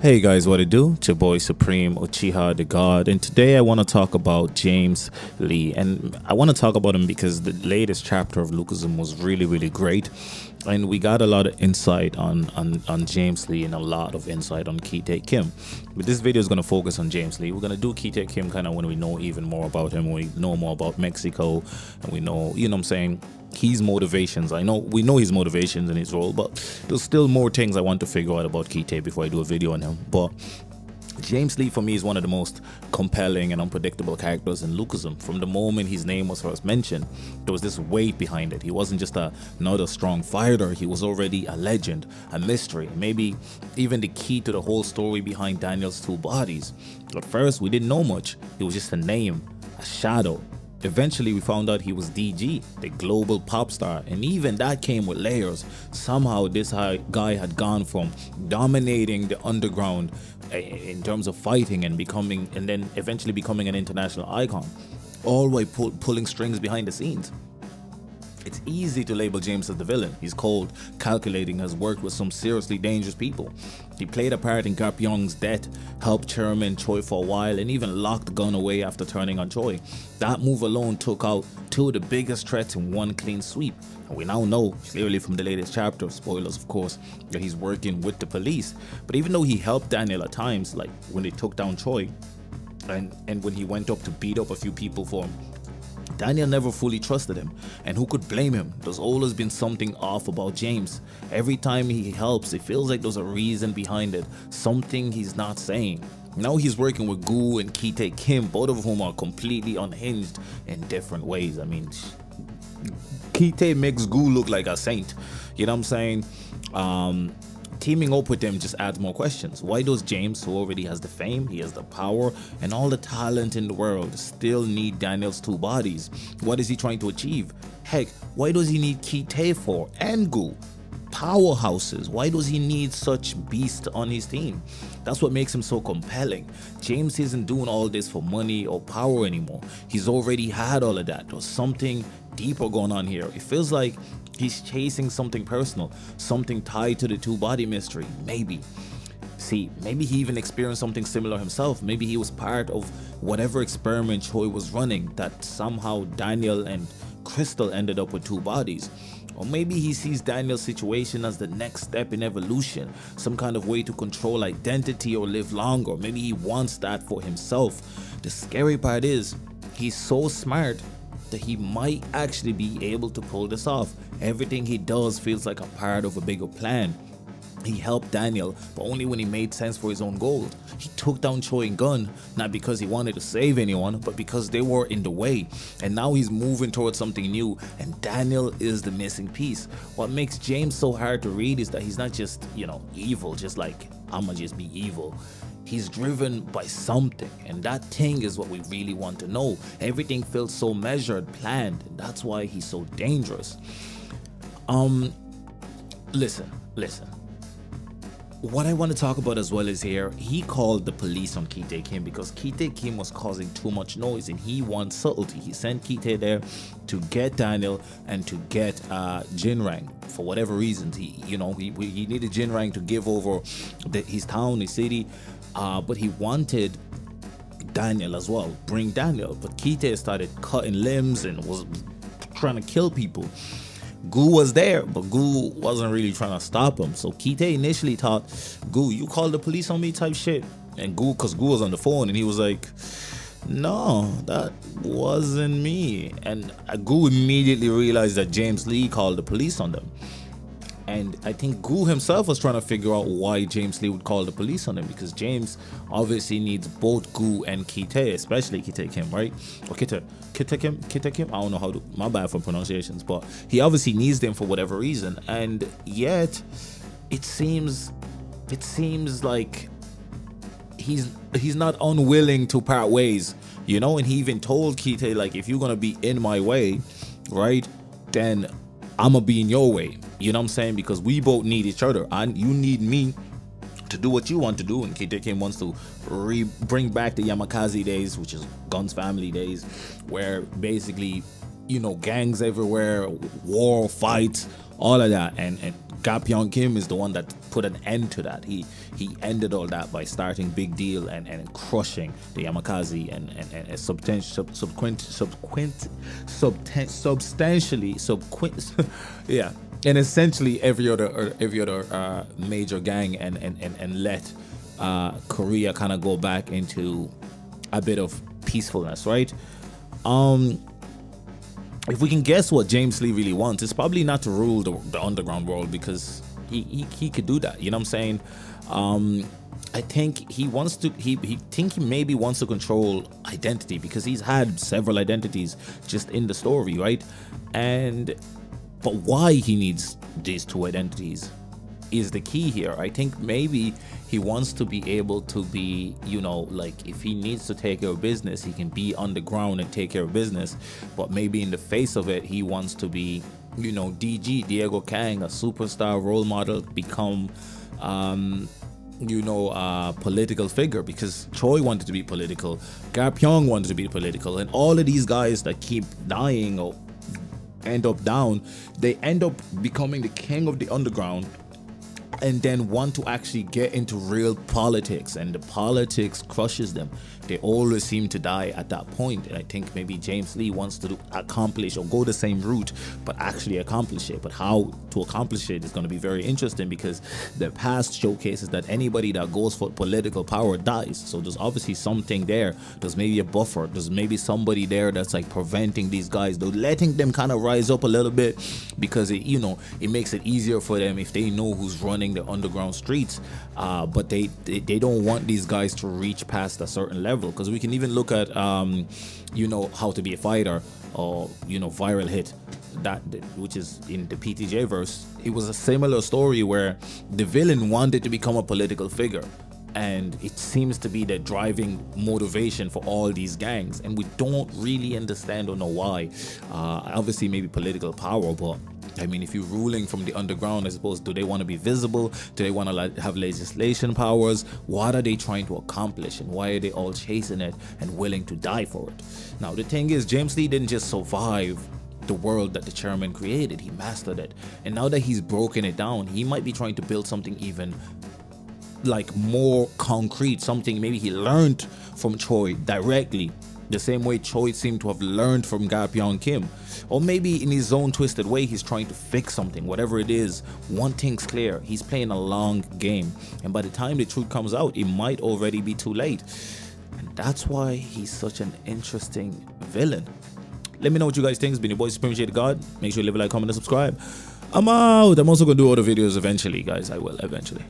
Hey guys, what it do? It's your boy Supreme Uchiha the God, and today I want to talk about James Lee. And I want to talk about him because the latest chapter of Lookism was really great, and we got a lot of insight on James Lee and a lot of insight on Kitae Kim. But this video is going to focus on James Lee. We're going to do Kitae Kim kind of when we know even more about him, when we know more about Mexico, and we know, you know what I'm saying, his motivations. We know his motivations in his role, but there's still more things I want to figure out about Kitae before I do a video on him. But James Lee for me is one of the most compelling and unpredictable characters in Lookism. From the moment his name was first mentioned, there was this weight behind it. He wasn't just another strong fighter, he was already a legend, a mystery, maybe even the key to the whole story behind Daniel's two bodies. At first we didn't know much, it was just a name, a shadow. Eventually we found out he was DG, the global pop star, and even that came with layers. Somehow this guy had gone from dominating the underground in terms of fighting and then eventually becoming an international icon, all while pulling strings behind the scenes. It's easy to label James as the villain. He's cold, calculating, has worked with some seriously dangerous people. He played a part in Gap Young's death, helped Chairman Choi for a while, and even locked the gun away after turning on Choi. That move alone took out two of the biggest threats in one clean sweep. And we now know, clearly from the latest chapter, spoilers of course, that he's working with the police. But even though he helped Daniel at times, like when they took down Choi, and when he went up to beat up a few people for him, Daniel never fully trusted him, and who could blame him? There's always been something off about James. Every time he helps, it feels like there's a reason behind it, something he's not saying. Now he's working with Gu and Kitae Kim, both of whom are completely unhinged in different ways. I mean, Kitae makes Gu look like a saint, you know what I'm saying? Teaming up with them just adds more questions. Why does James, who already has the fame, he has the power and all the talent in the world, still need Daniel's two bodies? What is he trying to achieve? Heck, why does he need Kitae for and Gu? Powerhouses. Why does he need such beasts on his team? That's what makes him so compelling. James isn't doing all this for money or power anymore. He's already had all of that. There's something deeper going on here. It feels like he's chasing something personal, something tied to the two-body mystery. Maybe. See, maybe he even experienced something similar himself. Maybe he was part of whatever experiment Choi was running, that somehow Daniel and Crystal ended up with two bodies. Or maybe he sees Daniel's situation as the next step in evolution, some kind of way to control identity or live longer. Maybe he wants that for himself. The scary part is, he's so smart that he might actually be able to pull this off. Everything he does feels like a part of a bigger plan. He helped Daniel, but only when he made sense for his own goals. He took down Choi and Gun, not because he wanted to save anyone, but because they were in the way. And now he's moving towards something new, and Daniel is the missing piece. What makes James so hard to read is that he's not just, evil, just like, I'ma just be evil. He's driven by something, and that thing is what we really want to know. Everything feels so measured, planned, and that's why he's so dangerous. Listen. What I want to talk about as well is here, he called the police on Kitae Kim because Kitae Kim was causing too much noise and he wants subtlety. He sent Kitae there to get Daniel and to get Jinrang for whatever reasons. He needed Jinrang to give over his town, his city, but he wanted Daniel as well, bring Daniel. But Kitae started cutting limbs and was trying to kill people. Gu was there, but Gu wasn't really trying to stop him. So Kitae initially thought, Gu, you called the police on me type shit. And because Gu was on the phone and he was like, no, that wasn't me. And Gu immediately realized that James Lee called the police on them. And I think Gu himself was trying to figure out why James Lee would call the police on him, because James obviously needs both Gu and Kitae, especially Kitae Kim, right? Or Kitae Kim? I don't know how to, my bad for pronunciations, but he obviously needs them for whatever reason. And yet, it seems like he's not unwilling to part ways, and he even told Kitae, like, if you're gonna be in my way, right, then I'ma be in your way. You know what I'm saying? Because we both need each other. You need me to do what you want to do, and Kitae Kim wants to bring back the Yamakaze days, which is Gun's family days, where basically, gangs everywhere, war, fights, all of that. And Gapyeong Kim is the one that put an end to that. He ended all that by starting Big Deal and crushing the Yamakasi and yeah, and essentially every other major gang and let Korea kind of go back into a bit of peacefulness, right? If we can guess what James Lee really wants, it's probably not to rule the underground world, because he could do that. You know what I'm saying? I think he wants to. He maybe wants to control identity, because he's had several identities just in the story, right? But why he needs these two identities is the key here. I think maybe he wants to be able to be, you know, like if he needs to take care of business, he can be on the ground and take care of business. But maybe in the face of it, he wants to be, you know, DG, Diego Kang, a superstar role model, become, you know, a political figure, because Choi wanted to be political, Gapyeong wanted to be political, and all of these guys that keep dying or end up down, they end up becoming the king of the underground, and then want to actually get into real politics, and the politics crushes them. They always seem to die at that point. And I think maybe James Lee wants to accomplish or go the same route, but actually accomplish it. But how to accomplish it is going to be very interesting, because the past showcases that anybody that goes for political power dies. So there's obviously something there. There's maybe a buffer. There's maybe somebody there that's like preventing these guys, though, letting them kind of rise up a little bit, because it, you know, it makes it easier for them if they know who's running the underground streets. But they don't want these guys to reach past a certain level, because we can even look at you know, How to Be a Fighter, or, you know, Viral Hit, that which is in the PTJ verse. It was a similar story where the villain wanted to become a political figure, and it seems to be the driving motivation for all these gangs, and we don't really understand or know why. Obviously maybe political power, but I mean, if you're ruling from the underground, I suppose, do they want to be visible? Do they want to have legislation powers? What are they trying to accomplish, and why are they all chasing it and willing to die for it? Now, the thing is, James Lee didn't just survive the world that the chairman created, he mastered it. And now that he's broken it down, he might be trying to build something even like more concrete, something maybe he learned from Choi directly, the same way Choi seemed to have learned from Gapyeong Kim. Or maybe in his own twisted way, he's trying to fix something. Whatever it is, one thing's clear: he's playing a long game, and by the time the truth comes out, it might already be too late. And that's why he's such an interesting villain. Let me know what you guys think. It's been your boy Supreme J the God. Make sure you leave a like, comment, and subscribe. I'm out. I'm also gonna do other videos eventually, guys. I will eventually.